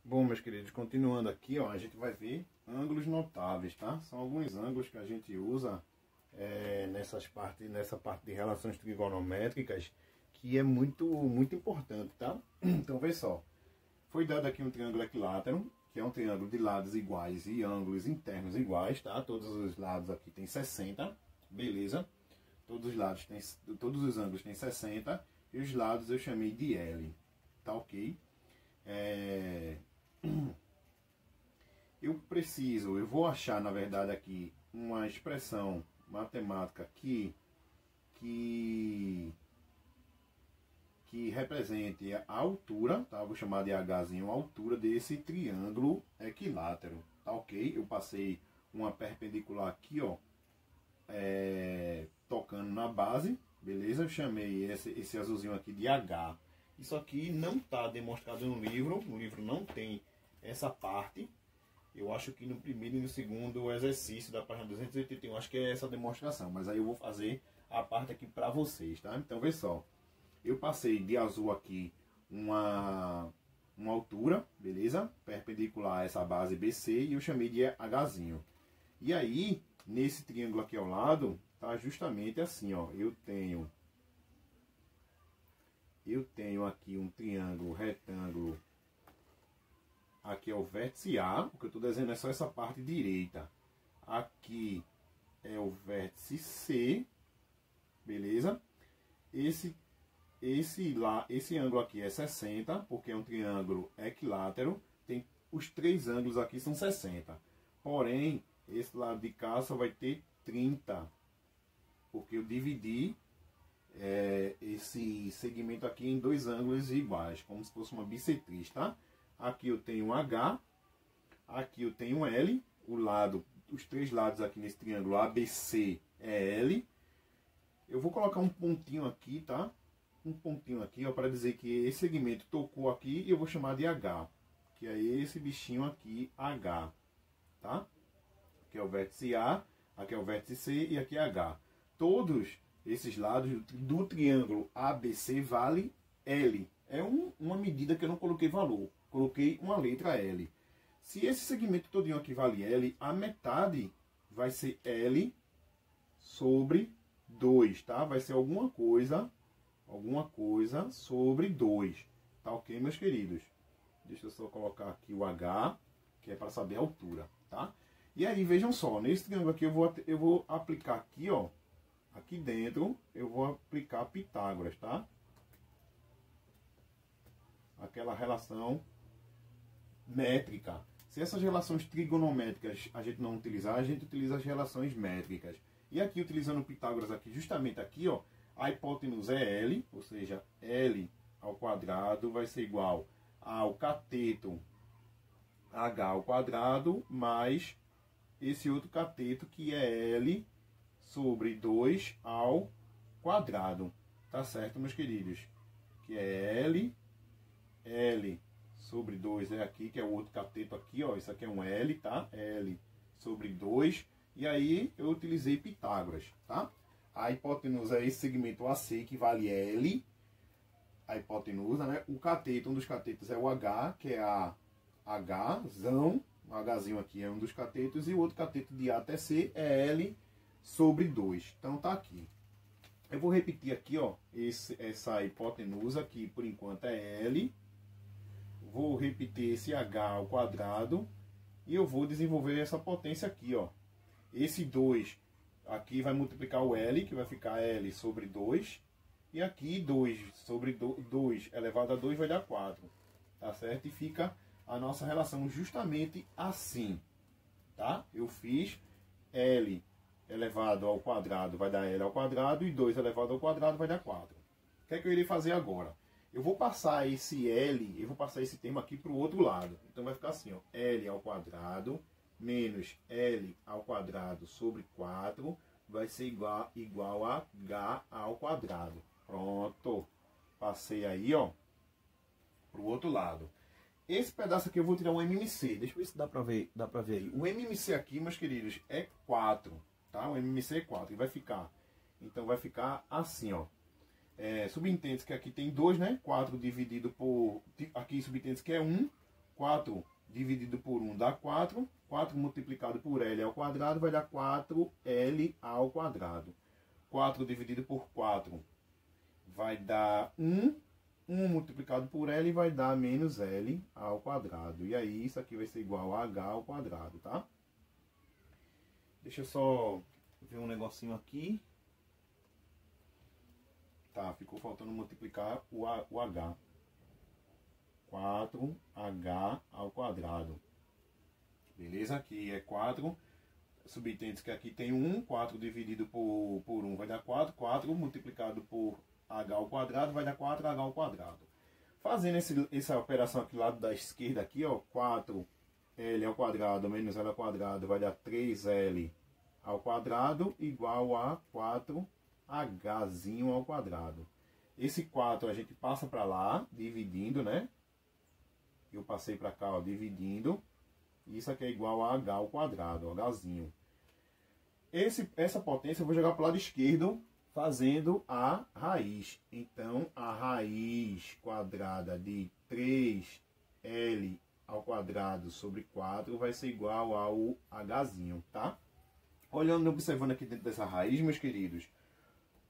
Bom, meus queridos, continuando aqui, ó, a gente vai ver ângulos notáveis, tá? São alguns ângulos que a gente usa nessa parte de relações trigonométricas, que é muito importante, tá? Então, vê só. Foi dado aqui um triângulo equilátero, que é um triângulo de lados iguais e ângulos internos iguais, tá? Todos os lados aqui tem 60, beleza? Todos os ângulos têm 60 e os lados eu chamei de L, tá ok? Eu vou achar, na verdade, aqui uma expressão matemática que represente a altura, tá? Vou chamar de Hzinho, a altura desse triângulo equilátero, tá ok? Eu passei uma perpendicular aqui, ó, tocando na base, beleza? Eu chamei esse azulzinho aqui de H. Isso aqui não está demonstrado no livro não tem essa parte. Eu acho que no primeiro e no segundo exercício da página 281, acho que é essa demonstração, mas aí eu vou fazer a parte aqui para vocês, tá? Então, vê só. Eu passei de azul aqui uma altura, beleza? Perpendicular a essa base BC e eu chamei de Hzinho. E aí, nesse triângulo aqui ao lado, tá justamente assim, ó. Eu tenho aqui um triângulo retângulo. Aqui é o vértice A, o que eu estou desenhando é só essa parte direita. Aqui é o vértice C, beleza? Esse ângulo aqui é 60, porque é um triângulo equilátero. Os três ângulos aqui são 60. Porém, esse lado de cá só vai ter 30, porque eu dividi esse segmento aqui em dois ângulos iguais, como se fosse uma bissetriz, tá? Aqui eu tenho H, aqui eu tenho L, os três lados aqui nesse triângulo ABC é L. Eu vou colocar um pontinho aqui, tá? Um pontinho aqui, ó, para dizer que esse segmento tocou aqui e eu vou chamar de H, que é esse bichinho aqui, H, tá? Aqui é o vértice A, aqui é o vértice C e aqui é H. Todos esses lados do triângulo ABC vale L. É uma medida que eu não coloquei valor. Coloquei uma letra L. Se esse segmento todinho aqui vale L, a metade vai ser L sobre 2, tá? Vai ser alguma coisa sobre 2. Tá ok, meus queridos? Deixa eu só colocar aqui o H, que é para saber a altura, tá? E aí, vejam só, nesse triângulo aqui eu vou aplicar aqui, ó, aqui dentro, eu vou aplicar Pitágoras, tá? Aquela relação métrica. Se essas relações trigonométricas a gente não utilizar, a gente utiliza as relações métricas. E aqui, utilizando Pitágoras aqui, justamente aqui, ó, a hipotenusa é L, ou seja, L ao quadrado vai ser igual ao cateto H ao quadrado mais esse outro cateto que é L sobre 2 ao quadrado. Tá certo, meus queridos? Que é L sobre 2 é aqui, que é o outro cateto aqui, ó. Isso aqui é um L, tá? L sobre 2. E aí eu utilizei Pitágoras, tá? A hipotenusa é esse segmento AC que vale L. A hipotenusa, né? O cateto, um dos catetos é o H, que é a Hzão. O Hzinho aqui é um dos catetos. E o outro cateto de A até C é L sobre 2. Então tá aqui. Eu vou repetir aqui, ó, essa hipotenusa, que por enquanto é L. Vou repetir esse H ao quadrado. E eu vou desenvolver essa potência aqui, ó. Esse 2 aqui vai multiplicar o L, que vai ficar L sobre 2. E aqui 2 sobre 2 elevado a 2 vai dar 4. Tá certo? E fica a nossa relação justamente assim. Tá? Eu fiz L elevado ao quadrado vai dar L ao quadrado. E 2 elevado ao quadrado vai dar 4. O que é que eu irei fazer agora? Eu vou passar esse L, eu vou passar esse termo aqui para o outro lado. Então vai ficar assim, ó, L ao quadrado menos L ao quadrado sobre 4 vai ser igual a H ao quadrado. Pronto. Passei aí, ó, para o outro lado. Esse pedaço aqui eu vou tirar um MMC. Deixa eu ver se dá para ver aí. O MMC aqui, meus queridos, é 4, tá? O MMC é 4 e vai ficar. Então vai ficar assim, ó. Subentende que aqui tem 2, né? 4 dividido por... Aqui subentende que é 1. 4 dividido por 1 dá 4. 4 multiplicado por L ao quadrado vai dar 4L ao quadrado. 4 dividido por 4 vai dar 1. 1 multiplicado por L vai dar menos L ao quadrado. E aí isso aqui vai ser igual a H ao quadrado, tá? Deixa eu só ver um negocinho aqui. Tá, ficou faltando multiplicar o H. 4H ao quadrado. Beleza? Aqui é 4. Subentende que aqui tem 1. 4 dividido por 1 vai dar 4. 4 multiplicado por H ao quadrado vai dar 4H ao quadrado. Fazendo essa operação aqui do lado da esquerda aqui, ó. 4L ao quadrado menos L ao quadrado vai dar 3L ao quadrado igual a 4Hzinho ao quadrado. Esse 4 a gente passa para lá, dividindo, né? Eu passei para cá, ó, dividindo. Isso aqui é igual a H ao quadrado, Hzinho. Essa potência eu vou jogar para o lado esquerdo, fazendo a raiz. Então, a raiz quadrada de 3L ao quadrado sobre 4 vai ser igual ao Hzinho, tá? Olhando, observando aqui dentro dessa raiz, meus queridos,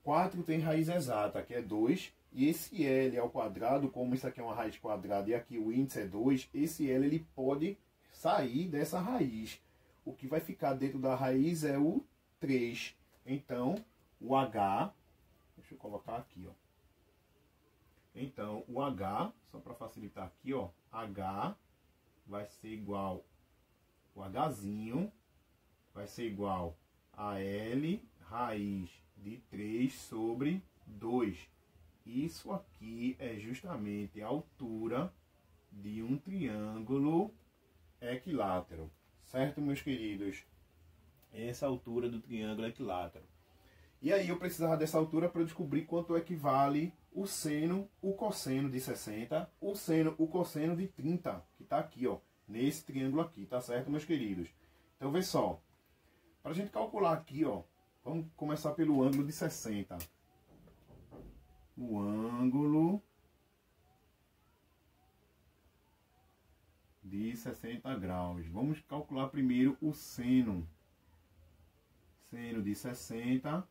4 tem raiz exata, que é 2. E esse L ao quadrado, como isso aqui é uma raiz quadrada e aqui o índice é 2, esse L ele pode sair dessa raiz. O que vai ficar dentro da raiz é o 3. Então, o H, deixa eu colocar aqui, ó. Então, o H, só para facilitar aqui, ó, H vai ser igual, o Hzinho vai ser igual a L raiz de 3 sobre 2. Isso aqui é justamente a altura de um triângulo equilátero. Certo, meus queridos? Essa é a altura do triângulo equilátero. E aí eu precisava dessa altura para descobrir quanto equivale o seno, o cosseno de 60, o seno, o cosseno de 30, que está aqui, ó, nesse triângulo aqui, tá certo, meus queridos? Então, vê só. Para a gente calcular aqui, ó, vamos começar pelo ângulo de 60. O ângulo de 60 graus. Vamos calcular primeiro o seno. Seno de 60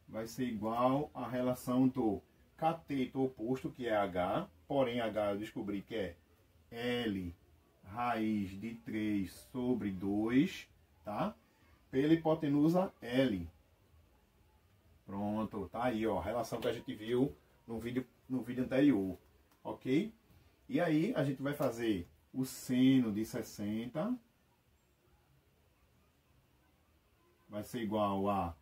vai ser igual à relação do cateto oposto, que é H. Porém, H eu descobri que é L raiz de 3 sobre 2, tá? Pela hipotenusa L. Pronto, tá aí, ó, a relação que a gente viu no vídeo anterior, ok? E aí a gente vai fazer o seno de 60, vai ser igual a,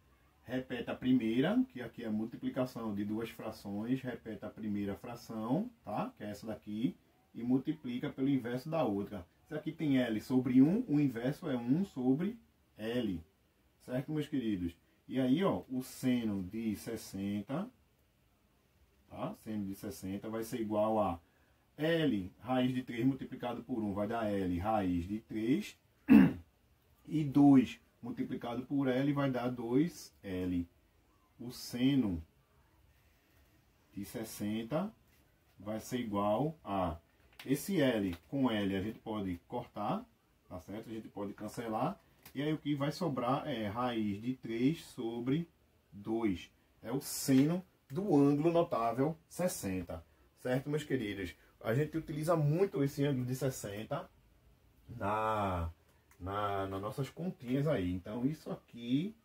repete a primeira, que aqui é a multiplicação de duas frações, repete a primeira fração, tá? Que é essa daqui, e multiplica pelo inverso da outra. Se aqui tem L sobre 1, o inverso é 1 sobre L, certo, meus queridos? E aí, ó, o seno de 60, tá? Seno de 60 vai ser igual a L raiz de 3 multiplicado por 1 vai dar L raiz de 3. E 2 multiplicado por L vai dar 2L. O seno de 60 vai ser igual a... Esse L com L a gente pode cortar, tá certo? A gente pode cancelar. E aí o que vai sobrar é raiz de 3 sobre 2. É o seno do ângulo notável 60. Certo, meus queridos? A gente utiliza muito esse ângulo de 60 nas nossas continhas aí. Então isso aqui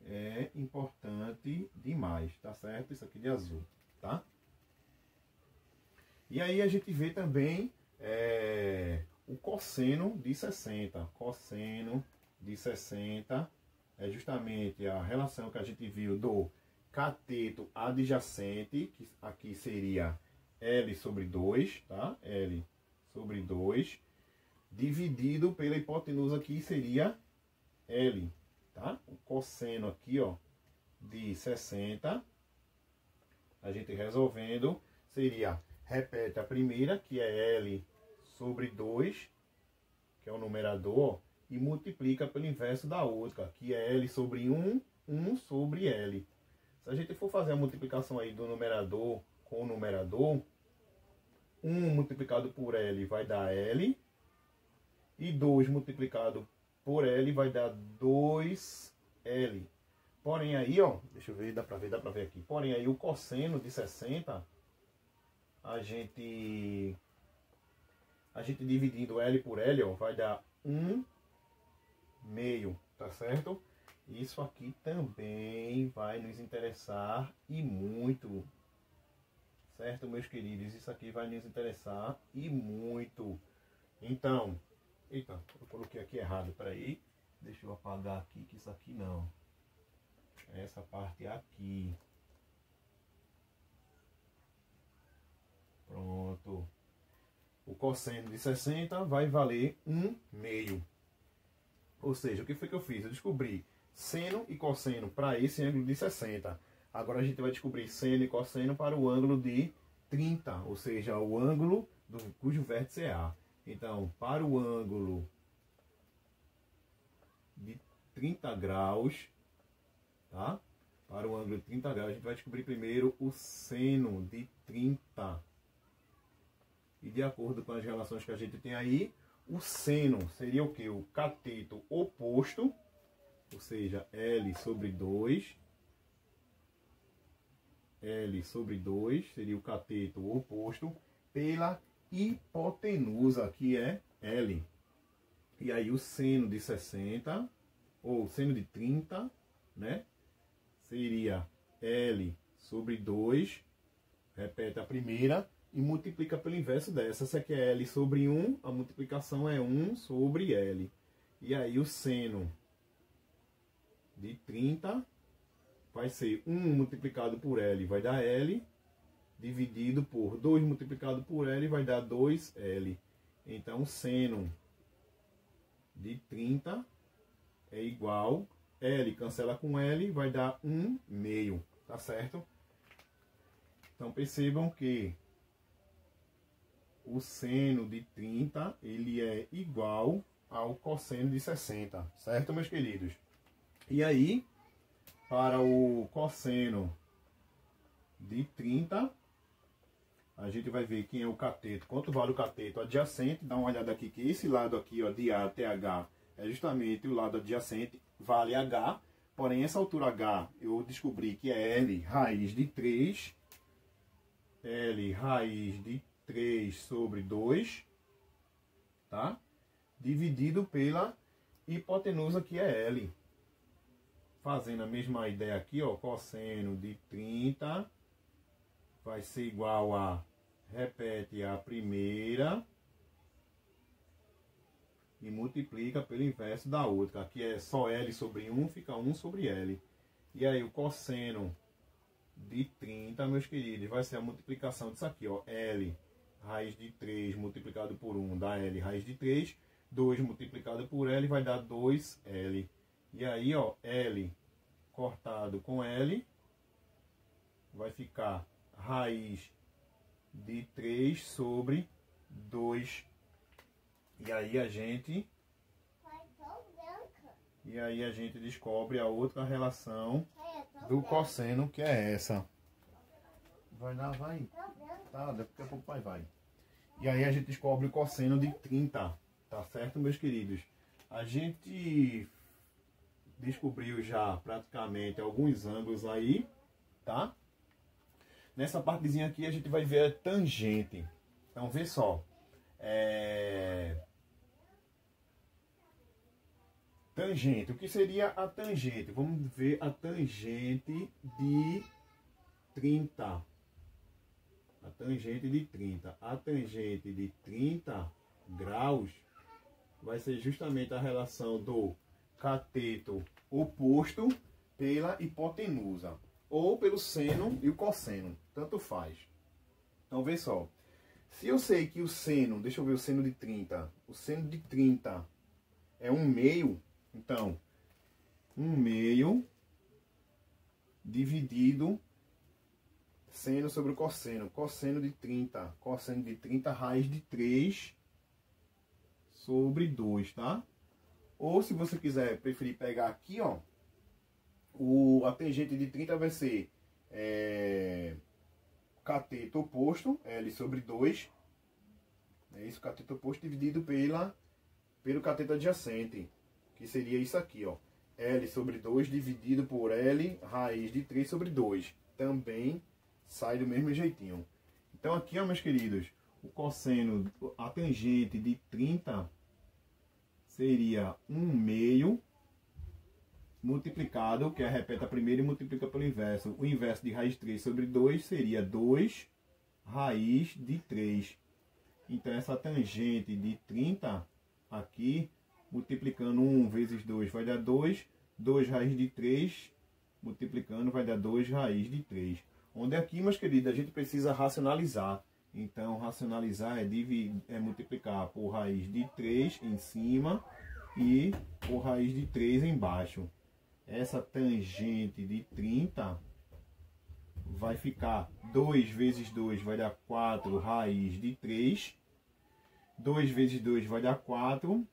é importante demais, tá certo? Isso aqui de azul, tá? E aí a gente vê também o cosseno de 60. Cosseno de 60 é justamente a relação que a gente viu do cateto adjacente, que aqui seria L sobre 2, tá? L sobre 2, dividido pela hipotenusa que seria L, tá? O cosseno aqui, ó, de 60, a gente resolvendo, seria, repete a primeira, que é L sobre 2, que é o numerador, e multiplica pelo inverso da outra, que é L sobre 1, 1 sobre L. Se a gente for fazer a multiplicação aí do numerador com o numerador, 1 multiplicado por L vai dar L. E 2 multiplicado por L vai dar 2L. Porém aí, ó, deixa eu ver, dá pra ver aqui. Porém aí o cosseno de 60, a gente dividindo L por L, ó, vai dar 1 meio, tá certo? Isso aqui também vai nos interessar e muito, certo, meus queridos? Isso aqui vai nos interessar e muito. Então, eita, eu coloquei aqui errado, peraí. Deixa eu apagar aqui, que isso aqui não. Essa parte aqui. Pronto. O cosseno de 60 vai valer 1 meio. Ou seja, o que foi que eu fiz? Eu descobri seno e cosseno para esse ângulo de 60. Agora a gente vai descobrir seno e cosseno para o ângulo de 30, ou seja, o ângulo cujo vértice é A. Então, para o ângulo de 30 graus, tá? Para o ângulo de 30 graus, a gente vai descobrir primeiro o seno de 30. E de acordo com as relações que a gente tem aí, o seno seria o que? O cateto oposto, ou seja, L sobre 2. L sobre 2 seria o cateto oposto pela hipotenusa, que é L. E aí o seno de 60, ou seno de 30, né? Seria L sobre 2, repete a primeira, e multiplica pelo inverso dessa. Essa aqui é L sobre 1, a multiplicação é 1 sobre L. E aí o seno de 30 vai ser 1 multiplicado por L, vai dar L, dividido por 2 multiplicado por L, vai dar 2L. Então, o seno de 30 é igual, L cancela com L, vai dar 1 meio, tá certo? Então, percebam que o seno de 30, ele é igual ao cosseno de 60, certo, meus queridos? E aí, para o cosseno de 30, a gente vai ver quem é o cateto, quanto vale o cateto adjacente. Dá uma olhada aqui, que esse lado aqui, ó, de A até H, é justamente o lado adjacente, vale H. Porém, essa altura H, eu descobri que é L raiz de 3, L raiz de 3 sobre 2, tá? Dividido pela hipotenusa, que é L. Fazendo a mesma ideia aqui, ó, cosseno de 30 vai ser igual a, repete a primeira e multiplica pelo inverso da outra. Aqui é só L sobre 1, fica 1 sobre L. E aí o cosseno de 30, meus queridos, vai ser a multiplicação disso aqui, ó, L raiz de 3 multiplicado por 1 dá L raiz de 3, 2 multiplicado por L vai dar 2L. E aí, ó, L cortado com L vai ficar raiz de 3 sobre 2. E aí a gente descobre a outra relação do cosseno, que é essa. Vai dar, vai. Tá, daqui a pouco vai. E aí a gente descobre o cosseno de 30, tá certo, meus queridos? A gente descobriu já praticamente alguns ângulos aí, tá? Nessa partezinha aqui a gente vai ver a tangente. Então, vê só. Tangente. O que seria a tangente? Vamos ver a tangente de 30. A tangente de 30. A tangente de 30 graus vai ser justamente a relação do cateto oposto pela hipotenusa, ou pelo seno e o cosseno, tanto faz. Então, vê só. Se eu sei que o seno, deixa eu ver o seno de 30. O seno de 30 é 1 meio, então, 1 meio dividido seno sobre o cosseno. Cosseno de 30. Cosseno de 30, raiz de 3 sobre 2, tá? Ou se você quiser preferir pegar aqui, ó, a tangente de 30 vai ser cateto oposto, L sobre 2, É isso, cateto oposto dividido pelo cateto adjacente, que seria isso aqui, ó. L sobre 2 dividido por L raiz de 3 sobre 2. Também sai do mesmo jeitinho. Então aqui, ó, meus queridos, o cosseno, a tangente de 30 seria 1/2 multiplicado, que é repete a primeira e multiplica pelo inverso. O inverso de raiz de 3 sobre 2 seria 2 raiz de 3. Então essa tangente de 30 aqui, multiplicando 1 vezes 2 vai dar 2. 2 raiz de 3, multiplicando vai dar 2 raiz de 3. Onde aqui, meus queridos, a gente precisa racionalizar. Então, racionalizar é multiplicar por raiz de 3 em cima e por raiz de 3 embaixo. Essa tangente de 30 vai ficar 2 vezes 2 vai dar 4 raiz de 3. 2 vezes 2 vai dar 4.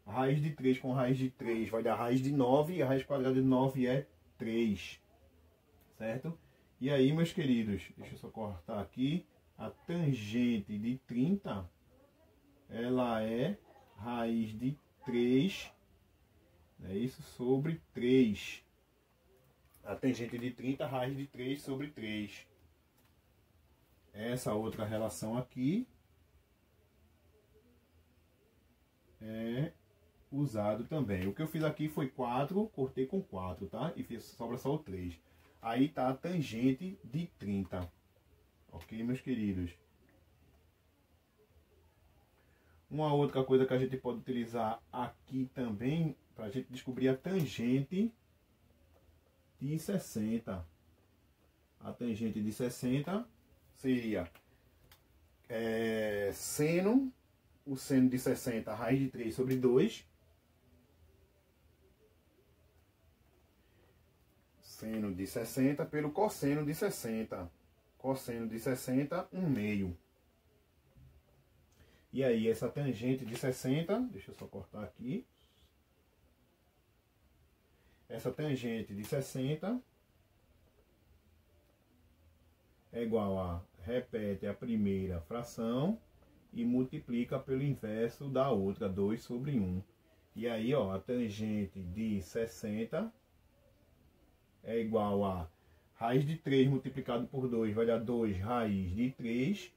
Raiz de 3 com raiz de 3 vai dar raiz de 9. E a raiz quadrada de 9 é 3. Certo? E aí, meus queridos, deixa eu só cortar aqui. A tangente de 30, ela é raiz de 3, é isso, sobre 3. A tangente de 30, raiz de 3 sobre 3. Essa outra relação aqui é usado também. O que eu fiz aqui foi 4, cortei com 4, tá? E sobra só o 3. Aí tá a tangente de 30. Ok, meus queridos? Uma outra coisa que a gente pode utilizar aqui também, para a gente descobrir a tangente de 60. A tangente de 60 seria o seno de 60, raiz de 3 sobre 2. Seno de 60 pelo cosseno de 60. Cosseno de 60, 1/2. E aí, essa tangente de 60, deixa eu só cortar aqui. Essa tangente de 60 é igual a, repete a primeira fração e multiplica pelo inverso da outra, 2 sobre 1. E aí, ó, a tangente de 60 é igual a raiz de 3 multiplicado por 2 vai dar 2 raiz de 3.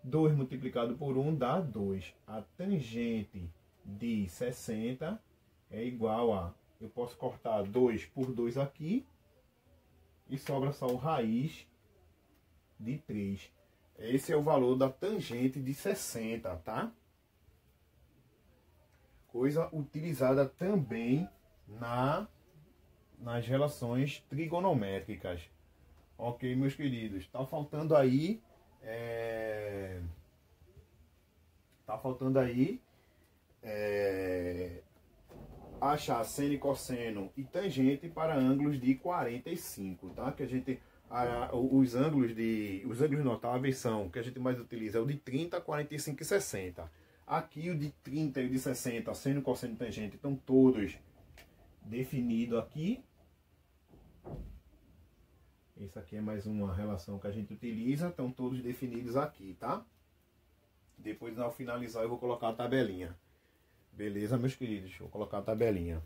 2 multiplicado por 1 dá 2. A tangente de 60 é igual a... Eu posso cortar 2 por 2 aqui. E sobra só o raiz de 3. Esse é o valor da tangente de 60, tá? Coisa utilizada também nas relações trigonométricas. Ok, meus queridos? Tá faltando aí... achar seno e cosseno e tangente para ângulos de 45, tá? Que a gente... os ângulos notáveis são, que a gente mais utiliza, é o de 30, 45 e 60. Aqui o de 30 e o de 60, seno, cosseno e tangente, estão todos definidos aqui. Essa aqui é mais uma relação que a gente utiliza, estão todos definidos aqui, tá? Depois, ao finalizar, eu vou colocar a tabelinha. Beleza, meus queridos? Vou colocar a tabelinha.